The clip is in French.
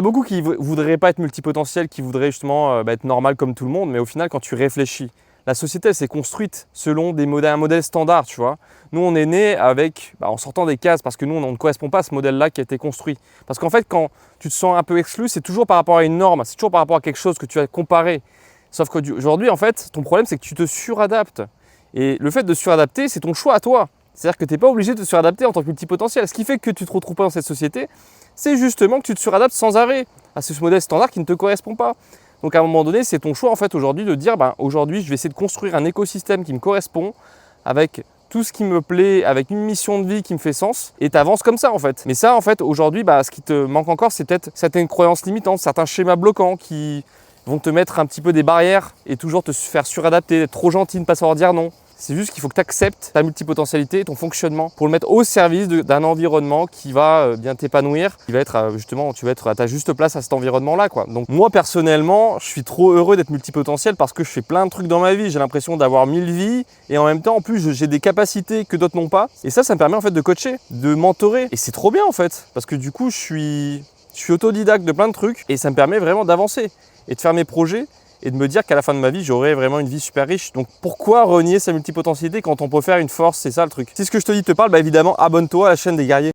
Il y a beaucoup qui ne voudraient pas être multipotentiels, qui voudraient justement être normal comme tout le monde, mais au final, quand tu réfléchis, la société elle s'est construite selon un modèle standard, tu vois. Nous, on est né avec, en sortant des cases, parce que nous, on ne correspond pas à ce modèle-là qui a été construit. Parce qu'en fait, quand tu te sens un peu exclu, c'est toujours par rapport à une norme, c'est toujours par rapport à quelque chose que tu as comparé. Sauf qu'aujourd'hui, en fait, ton problème, c'est que tu te suradaptes. Et le fait de suradapter, c'est ton choix à toi. C'est-à-dire que tu n'es pas obligé de te suradapter en tant que multipotentiel. Ce qui fait que tu ne te retrouves pas dans cette société, c'est justement que tu te suradaptes sans arrêt à ce modèle standard qui ne te correspond pas. Donc à un moment donné, c'est ton choix en fait aujourd'hui de dire aujourd'hui je vais essayer de construire un écosystème qui me correspond avec tout ce qui me plaît, avec une mission de vie qui me fait sens et tu avances comme ça en fait. Mais ça en fait aujourd'hui, ce qui te manque encore, c'est peut-être certaines croyances limitantes, certains schémas bloquants qui vont te mettre un petit peu des barrières et toujours te faire suradapter, être trop gentil, ne pas savoir dire non. C'est juste qu'il faut que tu acceptes ta multipotentialité, ton fonctionnement, pour le mettre au service d'un environnement qui va bien t'épanouir, qui va être justement, tu vas être à ta juste place à cet environnement-là, quoi. Donc moi personnellement, je suis trop heureux d'être multipotentiel parce que je fais plein de trucs dans ma vie. J'ai l'impression d'avoir 1000 vies et en même temps, en plus, j'ai des capacités que d'autres n'ont pas. Et ça me permet en fait de coacher, de mentorer. Et c'est trop bien en fait, parce que du coup, je suis autodidacte de plein de trucs et ça me permet vraiment d'avancer et de faire mes projets et de me dire qu'à la fin de ma vie, j'aurai vraiment une vie super riche. Donc pourquoi renier sa multipotentialité quand on peut faire une force? C'est ça le truc. Si ce que je te dis te parle, évidemment, abonne-toi à la chaîne des guerriers.